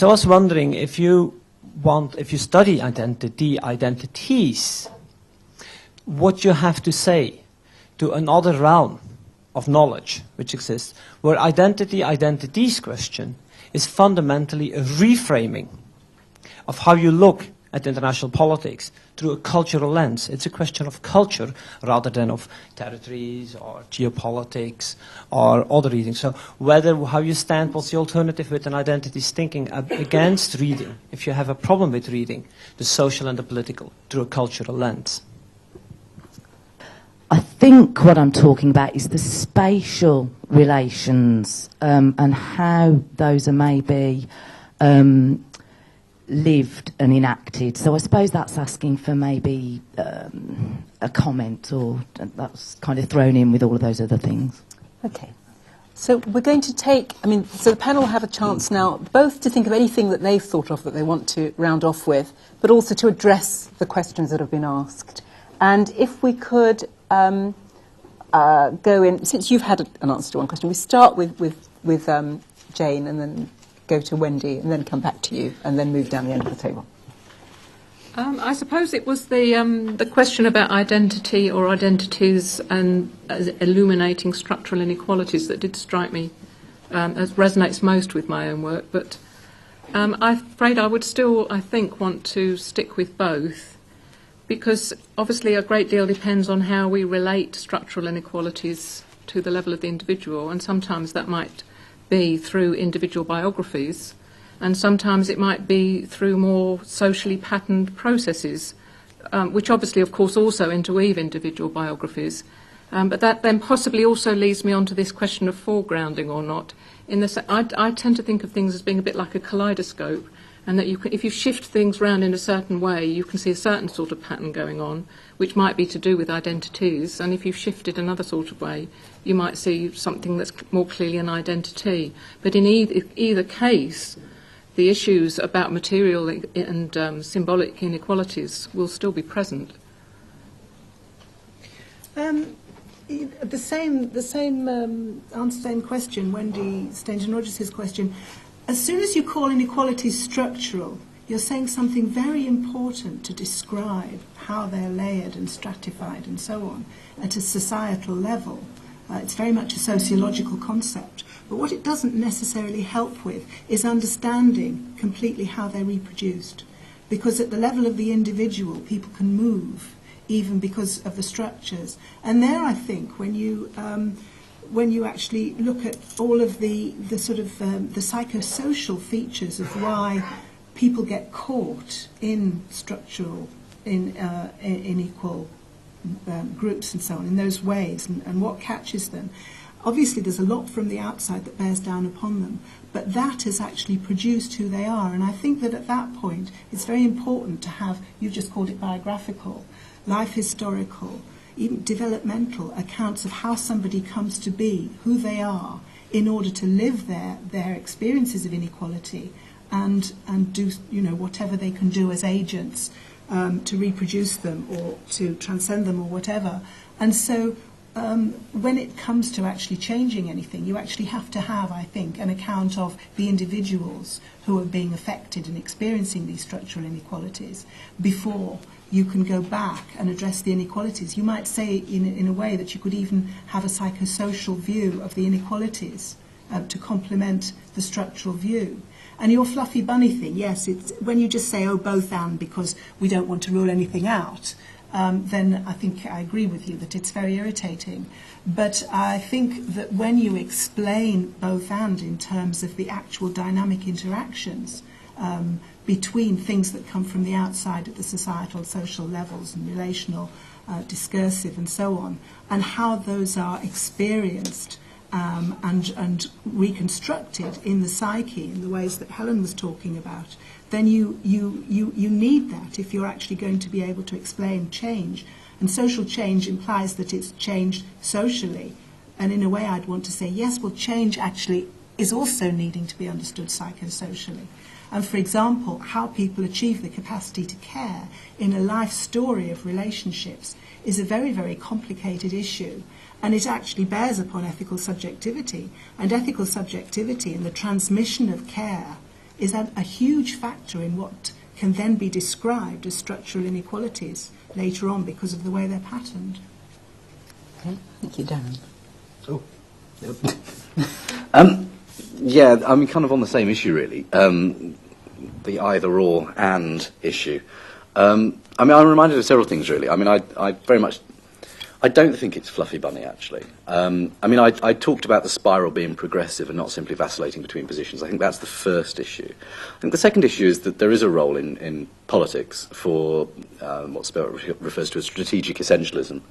So I was wondering if you study identities, what you have to say to another realm of knowledge which exists, where identities question is fundamentally a reframing of how you look at international politics through a cultural lens. It's a question of culture rather than of territories or geopolitics or other readings. So how you stand, what's the alternative with an identities thinking against reading, if you have a problem with reading the social and the political through a cultural lens? I think what I'm talking about is the spatial relations and how those are maybe lived and enacted. So I suppose that's asking for maybe a comment, or that's kind of thrown in with all of those other things. Okay. So we're going to take, so the panel will have a chance now both to think of anything that they've thought of that they want to round off with, but also to address the questions that have been asked. And if we could go in, since you've had an answer to one question, we start with Jane and then go to Wendy and then come back to you and then move down the end of the table. I suppose it was the question about identity or identities and illuminating structural inequalities that did strike me as resonates most with my own work. But I'm afraid I would still, I think, want to stick with both, because obviously a great deal depends on how we relate structural inequalities to the level of the individual, and sometimes that might be through individual biographies, and sometimes it might be through more socially patterned processes, which obviously, of course, also interweave individual biographies. But that then possibly also leads me on to this question of foregrounding or not. I tend to think of things as being a bit like a kaleidoscope, and that if you shift things around in a certain way, you can see a certain sort of pattern going on, which might be to do with identities, and if you shift it another sort of way, you might see something that's more clearly an identity. But in either case, the issues about material and symbolic inequalities will still be present. The same answer, same question, Wendy Stainton-Rogers' question. As soon as you call inequalities structural, you're saying something very important to describe how they're layered and stratified and so on at a societal level. It's very much a sociological concept. But what it doesn't necessarily help with is understanding completely how they're reproduced. Because at the level of the individual, people can move, even because of the structures. And there, I think, when you actually look at all of the sort of the psychosocial features of why people get caught in structural, unequal groups and so on, in those ways, and what catches them. Obviously, there's a lot from the outside that bears down upon them, but that has actually produced who they are. And I think that at that point, it's very important to have, you've just called it biographical, life historical, even developmental accounts of how somebody comes to be, who they are, in order to live their experiences of inequality and do whatever they can do as agents to reproduce them or to transcend them or whatever. And so when it comes to actually changing anything, you actually have to have, I think, an account of the individuals who are being affected and experiencing these structural inequalities before you can go back and address the inequalities. You might say in a way that you could even have a psychosocial view of the inequalities to complement the structural view. And your fluffy bunny thing, yes, it's when you just say, oh, both and, because we don't want to rule anything out, then I think I agree with you that it's very irritating. But I think that when you explain both and in terms of the actual dynamic interactions between things that come from the outside at the societal, social levels and relational, discursive and so on, and how those are experienced and reconstructed in the psyche in the ways that Helen was talking about, then you need that if you're actually going to be able to explain change. And social change implies that it's changed socially. And in a way I'd want to say, yes, well, change actually is also needing to be understood psychosocially. And for example, how people achieve the capacity to care in a life story of relationships is a very, very complicated issue. And it actually bears upon ethical subjectivity. And ethical subjectivity and the transmission of care is a huge factor in what can then be described as structural inequalities later on because of the way they're patterned. Okay, thank you, Darren. Oh. Yeah, I mean, kind of on the same issue, really. The either or and issue. I mean, I'm reminded of several things, really. I mean, I very much, I don't think it's fluffy bunny, actually. I mean, I talked about the spiral being progressive and not simply vacillating between positions. I think that's the first issue. I think the second issue is that there is a role in politics for what Spelt refers to as strategic essentialism.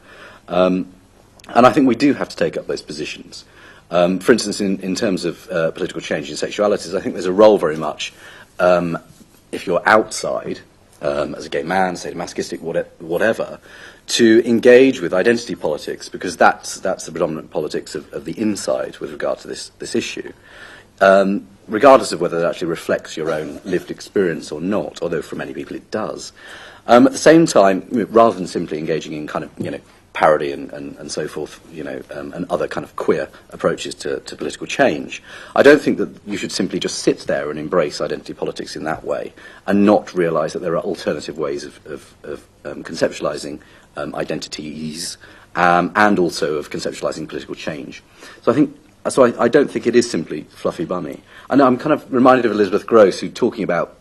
And I think we do have to take up those positions. For instance, in terms of political change in sexualities, I think there's a role very much, if you're outside, as a gay man, sadomasochistic, whatever, to engage with identity politics, because that's the predominant politics of the inside with regard to this issue, regardless of whether it actually reflects your own lived experience or not, although for many people it does. At the same time, rather than simply engaging in kind of, parody and so forth, and other kind of queer approaches to political change, I don't think that you should simply just sit there and embrace identity politics in that way and not realise that there are alternative ways of conceptualising identities and also of conceptualising political change. So I don't think it is simply fluffy bunny. And I'm kind of reminded of Elizabeth Gross, who, talking about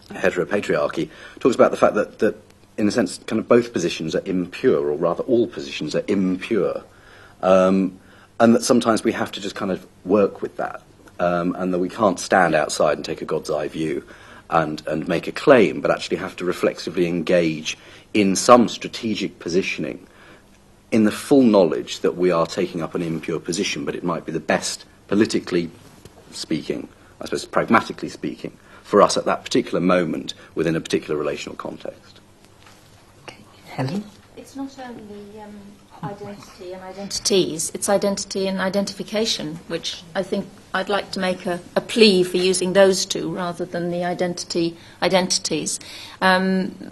heteropatriarchy, talks about the fact that in a sense, kind of both positions are impure, or rather all positions are impure, and that sometimes we have to just kind of work with that, and that we can't stand outside and take a God's eye view and make a claim, but actually have to reflexively engage in some strategic positioning in the full knowledge that we are taking up an impure position, but it might be the best, politically speaking, I suppose pragmatically speaking, for us at that particular moment within a particular relational context. Helen? It's not only identity and identities, it's identity and identification, which I think I'd like to make a plea for using those two rather than the identities.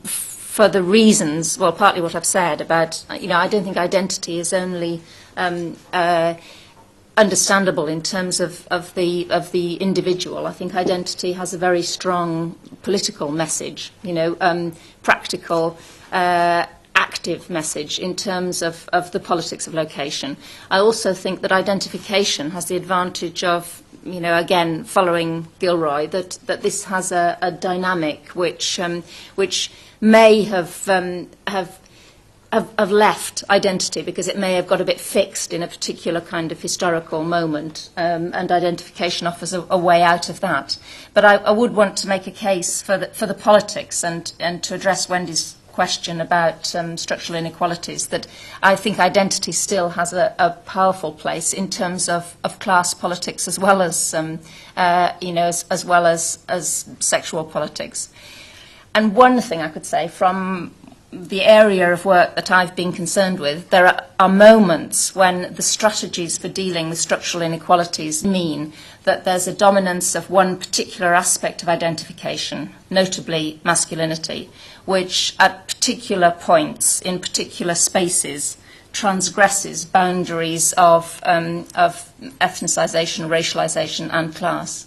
For the reasons, well, partly what I've said about, I don't think identity is only understandable in terms of the individual. I think identity has a very strong political message, practical, active message in terms of the politics of location. I also think that identification has the advantage of, again, following Gilroy, that this has a dynamic which may have left identity because it may have got a bit fixed in a particular kind of historical moment, and identification offers a way out of that. But I would want to make a case for the politics and to address Wendy's question about structural inequalities, that I think identity still has a powerful place in terms of class politics as well as as well as sexual politics. And one thing I could say from the area of work that I've been concerned with, there are moments when the strategies for dealing with structural inequalities mean that there's a dominance of one particular aspect of identification, notably masculinity, which at particular points in particular spaces transgresses boundaries of ethnicization, racialization and class.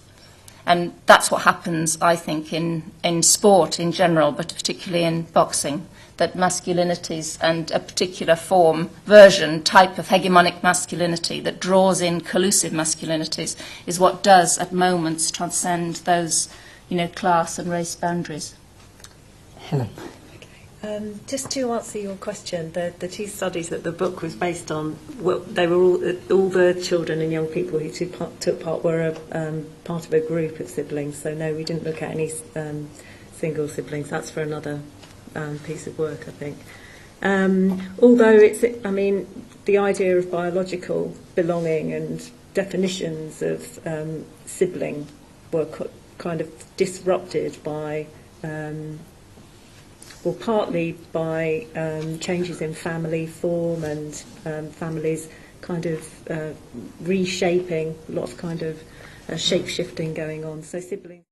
And that's what happens, I think, in sport in general, but particularly in boxing, that masculinities and a particular type of hegemonic masculinity that draws in collusive masculinities is what does at moments transcend those, class and race boundaries. Helen? Just to answer your question, the two studies that the book was based on, they were all the children and young people who took part were part of a group of siblings. So no, we didn't look at any single siblings. That's for another piece of work, I think. Although the idea of biological belonging and definitions of sibling were kind of disrupted by, partly by changes in family form and families kind of reshaping, a lot of kind of shape-shifting going on. So siblings.